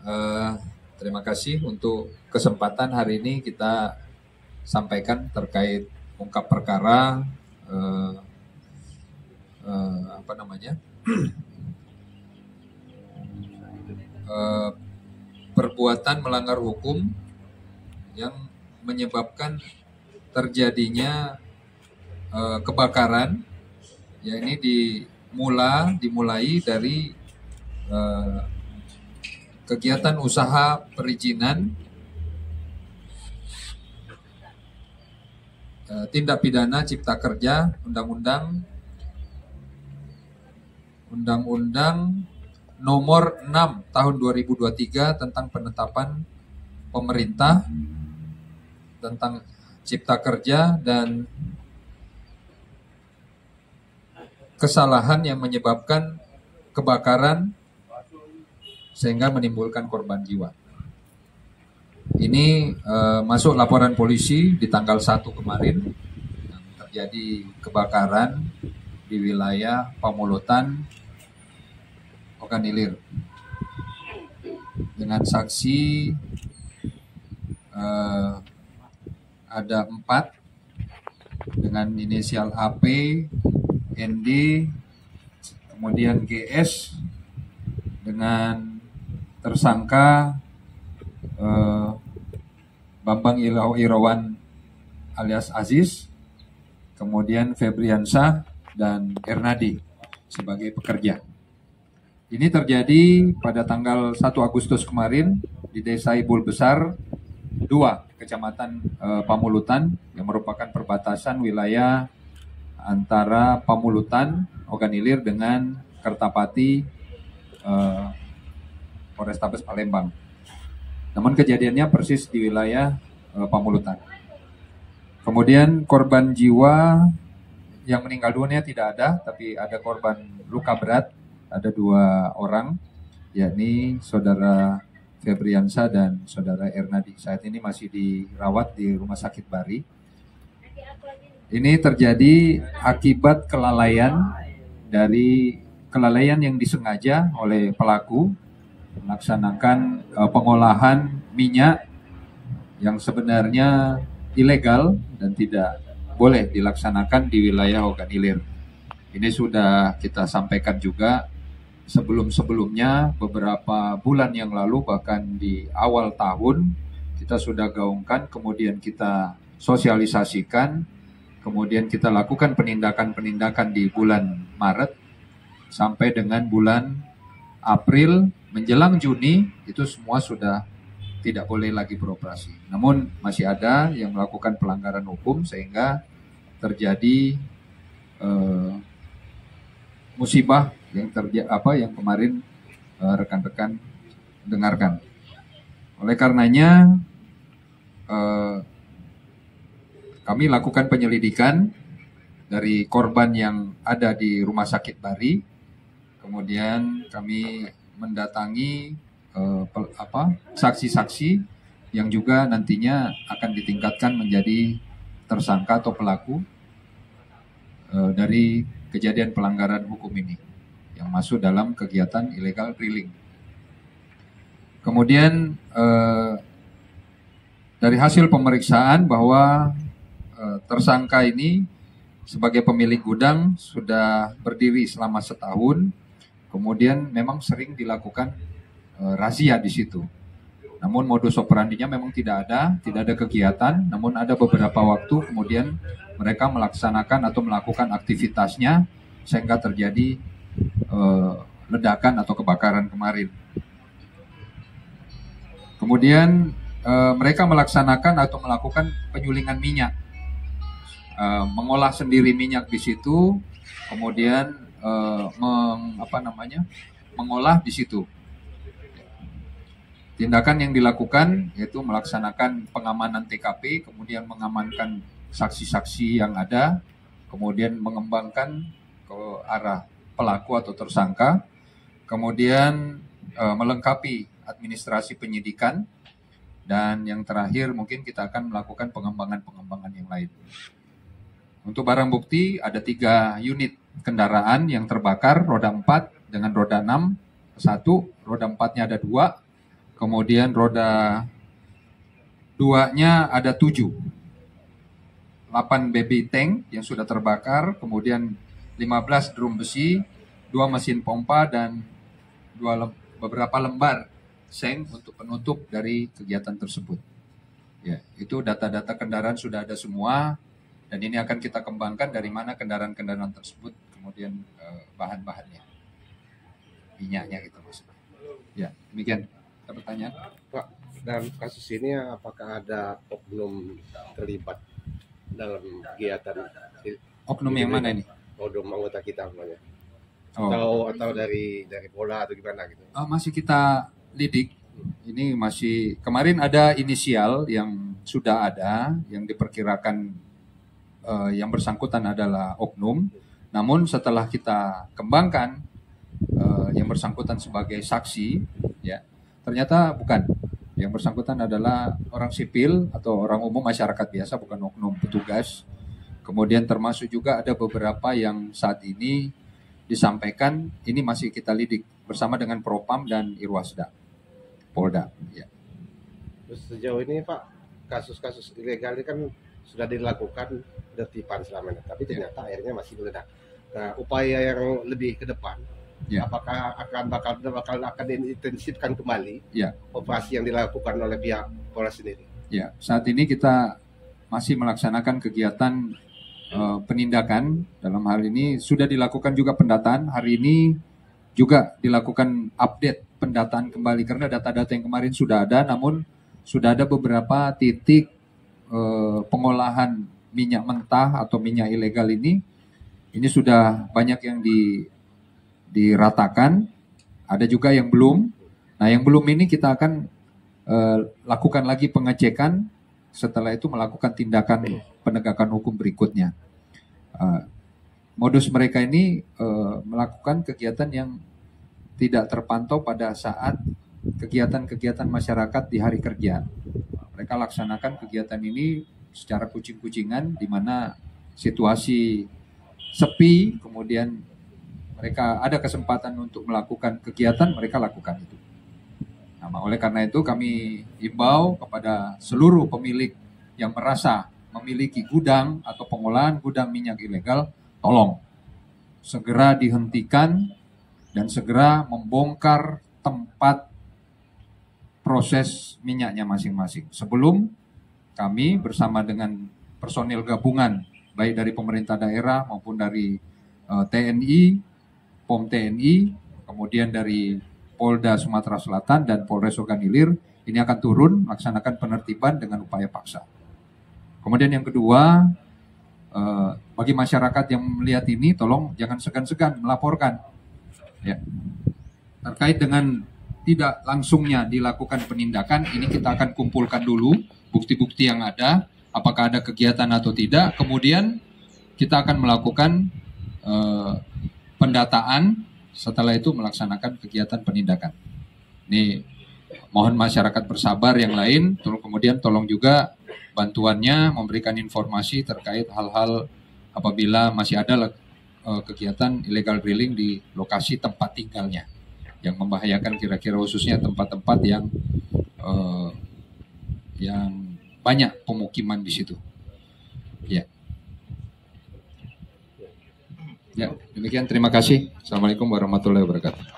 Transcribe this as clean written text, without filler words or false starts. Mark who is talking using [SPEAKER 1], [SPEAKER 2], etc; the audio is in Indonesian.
[SPEAKER 1] Eh, Terima kasih untuk kesempatan hari ini kita sampaikan terkait ungkap perkara eh, apa namanya eh, perbuatan melanggar hukum yang menyebabkan terjadinya kebakaran. Ya, ini dimulai dari eh, kegiatan usaha perizinan tindak pidana cipta kerja Undang-Undang Nomor 6 Tahun 2023 tentang penetapan pemerintah tentang cipta kerja dan kesalahan yang menyebabkan kebakaran sehingga menimbulkan korban jiwa. Ini masuk laporan polisi di tanggal 1 kemarin yang terjadi kebakaran di wilayah Pamulutan, Ogan Ilir. Dengan saksi ada 4 dengan inisial AP, ND, kemudian GS, dengan tersangka Bambang Irawan alias Aziz, kemudian Febriansyah dan Ernadi sebagai pekerja. Ini terjadi pada tanggal 1 Agustus kemarin di Desa Ibul Besar 2, Kecamatan Pamulutan, yang merupakan perbatasan wilayah antara Pamulutan, Ogan Ilir dengan Kertapati, Polrestabes Palembang. Namun kejadiannya persis di wilayah Pamulutan. Kemudian korban jiwa yang meninggal dunia tidak ada, tapi ada korban luka berat, ada 2 orang, yakni saudara Febriansyah dan saudara Ernadi. Saat ini masih dirawat di Rumah Sakit Bari. Ini terjadi akibat kelalaian yang disengaja oleh pelaku melaksanakan pengolahan minyak yang sebenarnya ilegal dan tidak boleh dilaksanakan di wilayah Ogan Ilir. Ini sudah kita sampaikan juga sebelum-sebelumnya, beberapa bulan yang lalu, bahkan di awal tahun kita sudah gaungkan, kemudian kita sosialisasikan, kemudian kita lakukan penindakan-penindakan di bulan Maret sampai dengan bulan April menjelang Juni, itu semua sudah tidak boleh lagi beroperasi. Namun masih ada yang melakukan pelanggaran hukum sehingga terjadi musibah yang kemarin rekan-rekan dengarkan. Oleh karenanya kami lakukan penyelidikan dari korban yang ada di Rumah Sakit Bari. Kemudian kami mendatangi saksi-saksi yang juga nantinya akan ditingkatkan menjadi tersangka atau pelaku dari kejadian pelanggaran hukum ini yang masuk dalam kegiatan illegal drilling. Kemudian dari hasil pemeriksaan bahwa tersangka ini sebagai pemilik gudang sudah berdiri selama setahun. Kemudian memang sering dilakukan razia di situ. Namun modus operandinya memang tidak ada kegiatan, namun ada beberapa waktu kemudian mereka melaksanakan atau melakukan aktivitasnya sehingga terjadi ledakan atau kebakaran kemarin. Kemudian mereka melaksanakan atau melakukan penyulingan minyak, mengolah sendiri minyak di situ, kemudian mengolah di situ. Tindakan yang dilakukan yaitu melaksanakan pengamanan TKP, kemudian mengamankan saksi-saksi yang ada, kemudian mengembangkan ke arah pelaku atau tersangka, kemudian melengkapi administrasi penyidikan, dan yang terakhir mungkin kita akan melakukan pengembangan yang lain. Untuk barang bukti ada 3 unit kendaraan yang terbakar, roda 4 dengan roda 6, 1, roda 4-nya ada 2, kemudian roda 2-nya ada 7, 8 baby tank yang sudah terbakar, kemudian 15 drum besi, 2 mesin pompa, dan beberapa lembar seng untuk penutup dari kegiatan tersebut. Ya, itu data-data kendaraan sudah ada semua, dan ini akan kita kembangkan dari mana kendaraan-kendaraan tersebut, kemudian bahan-bahannya, minyaknya gitu maksudnya. Ya, demikian. Ada pertanyaan?
[SPEAKER 2] Pak, dalam kasus ini apakah ada oknum terlibat dalam kegiatan?
[SPEAKER 1] Oknum yang mana ini?
[SPEAKER 2] Oknum anggota kita namanya.
[SPEAKER 1] Oh.
[SPEAKER 2] Atau dari Polda atau gimana gitu?
[SPEAKER 1] Masih kita lidik. Ini masih, kemarin ada inisial yang sudah ada, yang diperkirakan yang bersangkutan adalah oknum. Namun setelah kita kembangkan yang bersangkutan sebagai saksi, ya ternyata bukan. Yang bersangkutan adalah orang sipil atau orang umum, masyarakat biasa, bukan oknum petugas. Kemudian termasuk juga ada beberapa yang saat ini disampaikan, ini masih kita lidik bersama dengan Propam dan Irwasda, Polda. Ya.
[SPEAKER 2] Terus sejauh ini Pak, kasus-kasus ilegal ini kan sudah dilakukan tertipan selama ini, tapi ternyata akhirnya masih meledak. Nah, upaya yang lebih ke depan, apakah akan diintensifkan kembali operasi yang dilakukan oleh pihak Polres sendiri? Ya,
[SPEAKER 1] saat ini kita masih melaksanakan kegiatan penindakan. Dalam hal ini sudah dilakukan juga pendataan. Hari ini juga dilakukan update pendataan kembali karena data-data yang kemarin sudah ada, namun sudah ada beberapa titik pengolahan minyak mentah atau minyak ilegal ini sudah banyak yang diratakan, ada juga yang belum. Nah, yang belum ini kita akan lakukan lagi pengecekan, setelah itu melakukan tindakan penegakan hukum berikutnya. Modus mereka ini melakukan kegiatan yang tidak terpantau pada saat kegiatan-kegiatan masyarakat di hari kerja. Mereka laksanakan kegiatan ini secara kucing-kucingan, di mana situasi sepi, kemudian mereka ada kesempatan untuk melakukan kegiatan, mereka lakukan itu. Nah, oleh karena itu kami himbau kepada seluruh pemilik yang merasa memiliki gudang atau pengolahan gudang minyak ilegal, tolong segera dihentikan dan segera membongkar tempat proses minyaknya masing-masing. Sebelum kami bersama dengan personil gabungan, baik dari pemerintah daerah maupun dari TNI, POM TNI, kemudian dari Polda Sumatera Selatan dan Polres Oganilir, ini akan turun melaksanakan penertiban dengan upaya paksa. Kemudian yang kedua, bagi masyarakat yang melihat ini, tolong jangan segan-segan melaporkan. Ya. Terkait dengan tidak langsungnya dilakukan penindakan, ini kita akan kumpulkan dulu bukti-bukti yang ada, apakah ada kegiatan atau tidak. Kemudian kita akan melakukan pendataan, setelah itu melaksanakan kegiatan penindakan. Ini mohon masyarakat bersabar, yang lain kemudian tolong juga bantuannya memberikan informasi terkait hal-hal apabila masih ada kegiatan illegal drilling di lokasi tempat tinggalnya yang membahayakan, kira-kira khususnya tempat-tempat yang banyak pemukiman di situ. Ya. Ya, demikian, terima kasih. Assalamualaikum warahmatullahi wabarakatuh.